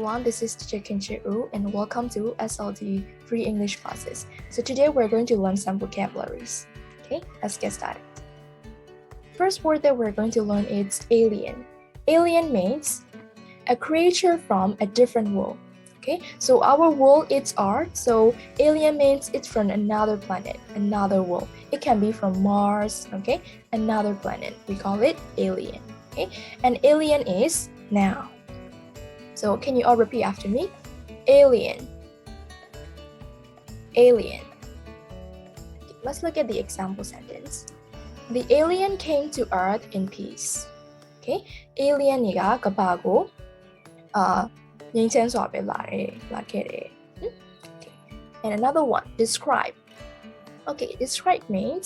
everyone, this is teacher Khin and welcome to SLT Free English Classes. So today we're going to learn some vocabularies. Okay, let's get started. First word that we're going to learn is alien. Alien means a creature from a different world. Okay, so our world is Earth, so alien means it's from another planet, another world. It can be from Mars, okay, another planet. We call it alien. Okay, and alien is noun. So can you all repeat after me? Alien. Alien. Okay, let's look at the example sentence. The alien came to Earth in peace. Okay, alien ကကမ္ဘာကိုငြိမ်းချမ်းစွာပဲလာခဲ့တယ် Okay. And another one, describe. Okay, describe means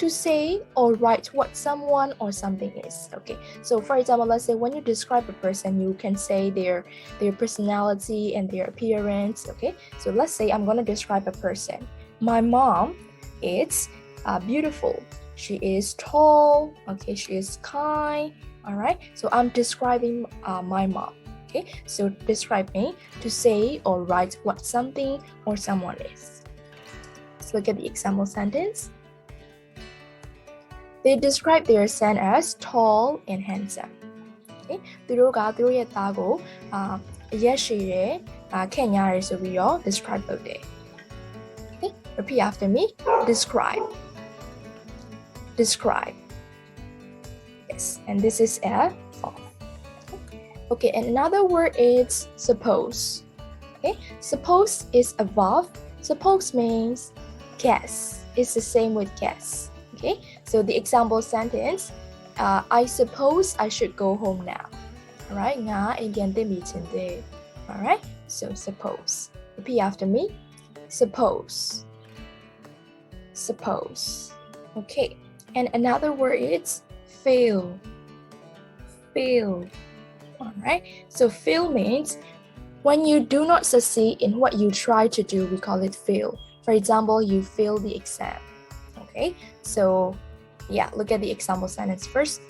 to say or write what someone or something is. Okay, so for example, let's say when you describe a person, you can say their personality and their appearance. Okay, so let's say I'm going to describe a person. My mom is beautiful. She is tall. Okay, she is kind. All right, so I'm describing my mom. Okay, so describe me to say or write what something or someone is. Let's look at the example sentence. They describe their son as tall and handsome. Okay, သူတို့ကသူတို့ရဲ့သားကိုအရက်ရှည်တယ်ခန့်ညားတယ်ဆိုပြီးတော့ describe လုပ်တယ် Okay, repeat after me. Describe. Describe. Yes, and this is a verb. Okay, and another word is suppose. Okay, suppose is a verb. Suppose means guess. It's the same with guess. Okay, so the example sentence, I suppose I should go home now. All right, all right, so suppose. Repeat after me. Suppose. Suppose. Okay, and another word is fail. Fail. All right, so fail means when you do not succeed in what you try to do, we call it fail. For example, you fail the exam. Okay, so yeah, look at the example sentence first.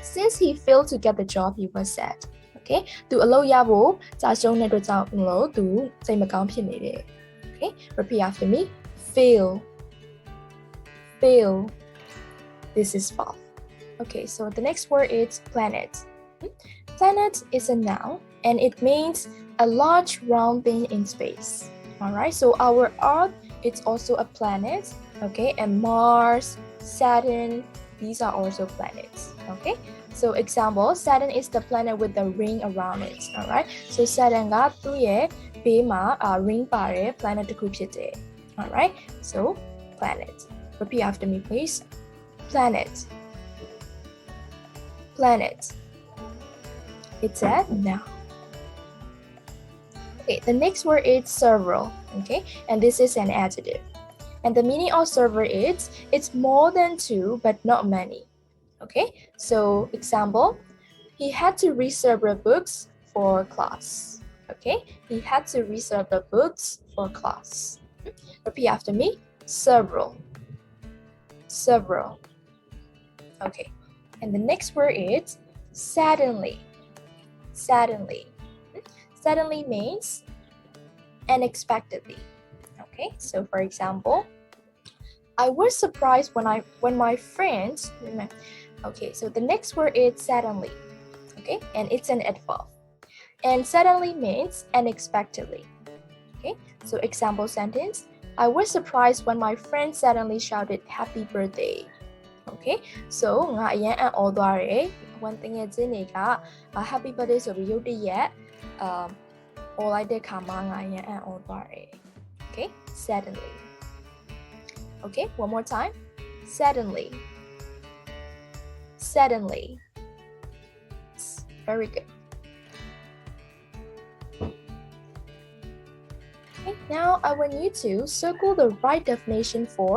Since he failed to get the job, he was sad. Okay, သူအလုပ်ရဖို့ကြာရှုံးတဲ့အတွက်ကြောင့်လို့သူစိတ်မကောင်းဖြစ်နေတယ် Okay, repeat after me. Fail. Fail. This is false. Okay, so the next word is planet. Planet is a noun and it means a large round thing in space. All right, so our Earth is also a planet, okay, and Mars, Saturn, these are also planets. Okay, so example, Saturn is the planet with the ring around it. All right, so Saturn ကသူ့ရဲ့ဘေးမှာ ring ပါတဲ့ planet တစ်ခုဖြစ်တယ် All right, so planet. Repeat after me, please. Planet. Planet. It's a noun. Okay, the next word is several. Okay, and this is an adjective. And the meaning of several is it's more than two, but not many. Okay, so example, he had to read several books for class. Okay, he had to read several books for class. Repeat after me. Several. Several. Okay, and the next word is suddenly. Suddenly. Suddenly means unexpectedly. Okay, so for example, I was surprised when my friends. Okay, so the next word is suddenly. Okay, and it's an adverb. And suddenly means unexpectedly. Okay, so example sentence, I was surprised when my friend suddenly shouted happy birthday. Okay, so ငါအရင်အံ့ဩသွားတယ် when တငယ်ချင်းတွေက happy birthday ဆိုပြီးရုတ်တရက်အော်လိုက်တဲ့ခါမှာငါအရင်အံ့ဩသွားတယ် Okay, suddenly. Okay, one more time. Suddenly. Suddenly. Very good. Okay, now I want you to circle the right definition for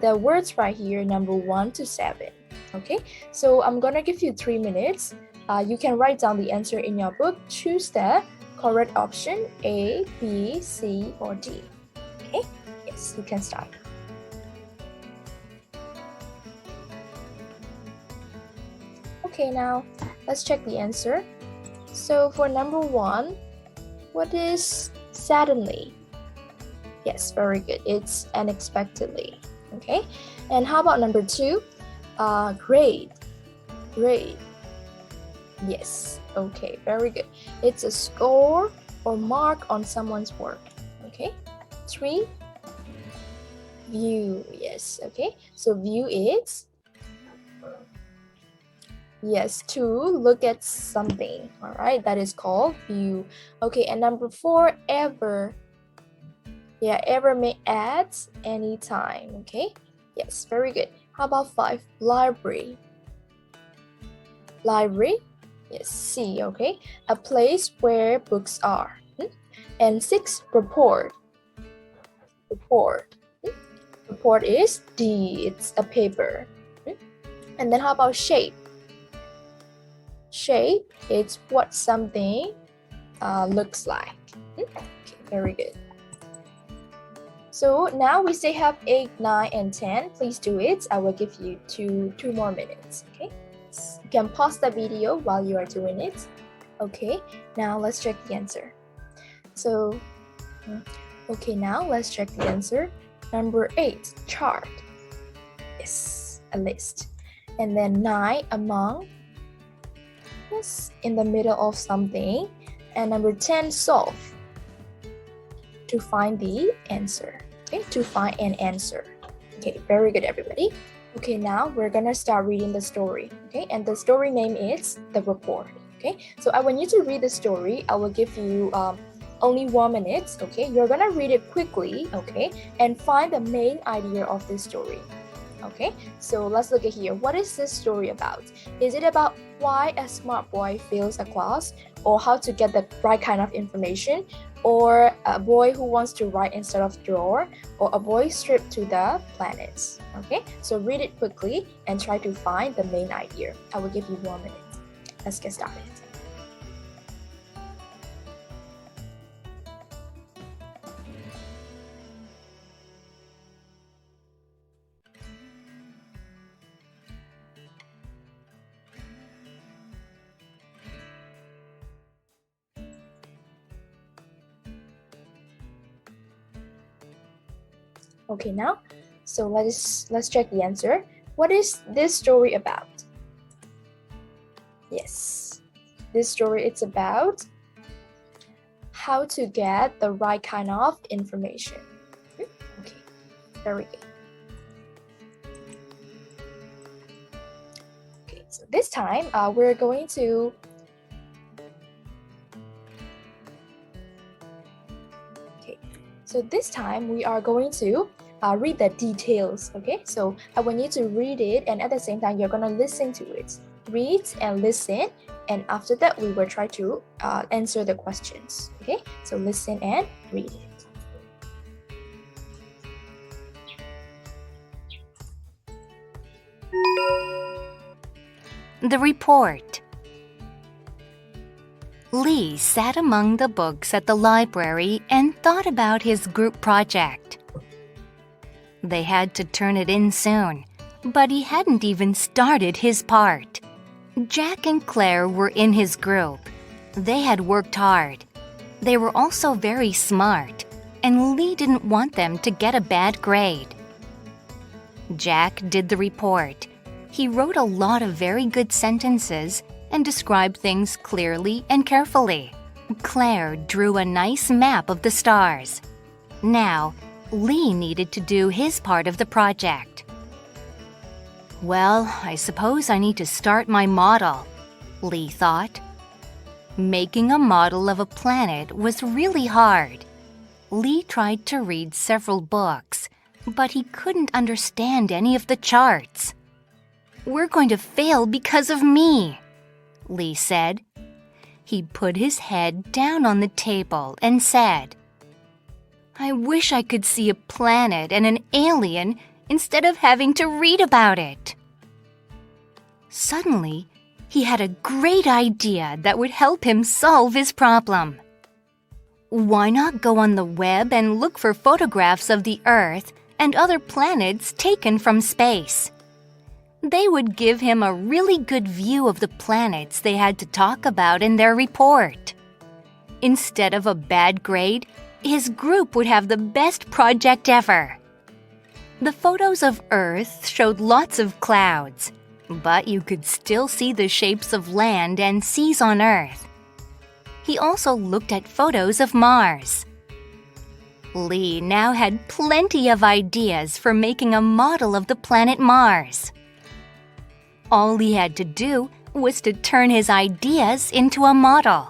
the words right here, number 1 to 7. Okay, so I'm gonna give you 3 minutes. You can write down the answer in your book. Choose the correct option A, B, C, or D. Okay, yes, you can start. Okay, now let's check the answer. So for number 1, What is suddenly? Yes, very good. It's unexpectedly. Okay. And how about number 2? Grade. Grade. Yes. Okay, very good. It's a score or mark on someone's work. Okay. 3. View. Yes. Okay. So view is, yes, to look at something. All right. That is called view. Okay. And number 4, ever. Yeah, ever may add anytime. Okay. Yes, very good. How about 5? Library. Library. Yes, C. Okay. A place where books are. And 6, report. Report. Report is D. It's a paper. And then how about shape? Shape, it's what something looks like. Okay, very good. So now we still have 8, 9, and 10. Please do it. I will give you two more minutes. Okay. You can pause the video while you are doing it. Okay. Now let's check the answer. So, okay. Now let's check the answer. Number 8, chart. Yes, a list. And then 9, among. Yes, in the middle of something. And number 10, solve. To find the answer. Okay, to find an answer. Okay, very good, everybody. Okay, now we're gonna start reading the story. Okay, and the story name is The Report. Okay, so I want you to read the story. I will give you only 1 minute. Okay, you're gonna read it quickly. Okay, and find the main idea of this story. Okay, so let's look at here. What is this story about? Is it about why a smart boy fails a class, or how to get the right kind of information, or a boy who wants to write instead of draw, or a boy stripped to the planets? Okay, so read it quickly and try to find the main idea. I will give you 1 minute. Let's get started. Okay, now, so let's check the answer. What is this story about? Yes, this story, it's about how to get the right kind of information. Okay, very good. Okay, so this time we're going to So this time we are going to read the details, okay? So I want you to read it, and at the same time you're gonna listen to it. Read and listen, and after that we will try to answer the questions, okay? So listen and read it. The report. Lee sat among the books at the library and thought about his group project. They had to turn it in soon, but he hadn't even started his part. Jack and Claire were in his group. They had worked hard. They were also very smart, and Lee didn't want them to get a bad grade. Jack did the report. He wrote a lot of very good sentences and described things clearly and carefully. Claire drew a nice map of the stars. Now, Lee needed to do his part of the project. Well, I suppose I need to start my model, Lee thought. Making a model of a planet was really hard. Lee tried to read several books, but he couldn't understand any of the charts. "We're going to fail because of me," Lee said. He put his head down on the table and said, "I wish I could see a planet and an alien instead of having to read about it." Suddenly, he had a great idea that would help him solve his problem. Why not go on the web and look for photographs of the Earth and other planets taken from space? They would give him a really good view of the planets they had to talk about in their report. Instead of a bad grade, his group would have the best project ever. The photos of Earth showed lots of clouds, but you could still see the shapes of land and seas on Earth. He also looked at photos of Mars. Lee now had plenty of ideas for making a model of the planet Mars. All he had to do was to turn his ideas into a model.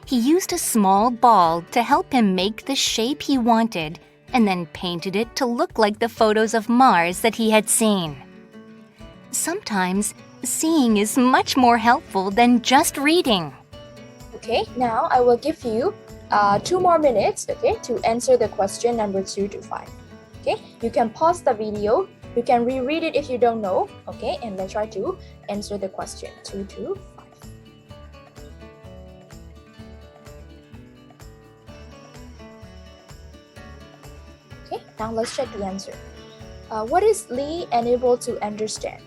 He used a small ball to help him make the shape he wanted and then painted it to look like the photos of Mars that he had seen. Sometimes, seeing is much more helpful than just reading. Okay, now I will give you 2 more minutes, okay, to answer the question number 2 to 5. Okay, you can pause the video, you can reread it if you don't know, okay, and let's try to answer the question 2 to 5. Okay, now let's check the answer. What is Lee unable to understand?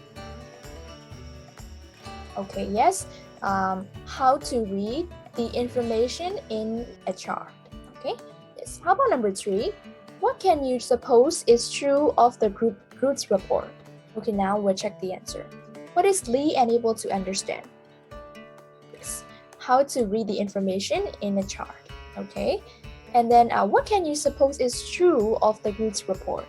Okay, yes, how to read the information in a chart. Okay, yes. How about number 3? What can you suppose is true of the group's report? Okay, now we'll check the answer. What is Lee unable to understand? Yes, how to read the information in a chart. Okay, and then what can you suppose is true of the group's report?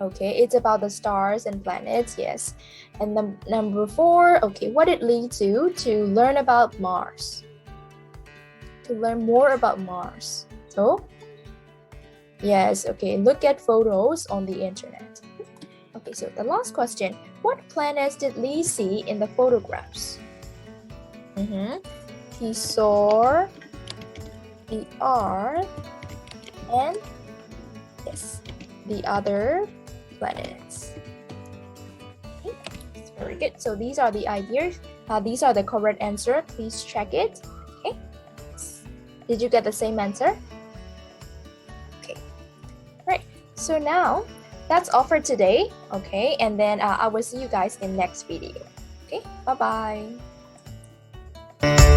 Okay, it's about the stars and planets, yes. And number 4, okay, what did Lee do to learn about Mars? To learn more about Mars. So, yes, okay, look at photos on the internet. Okay, so the last question, what planets did Lee see in the photographs? He saw the Earth and, yes, the other planets. Okay, very good. So these are the ideas. These are the correct answer. Please check it. Okay. Did you get the same answer? Okay. Right. So now that's all for today. Okay. And then I will see you guys in next video. Okay. Bye bye.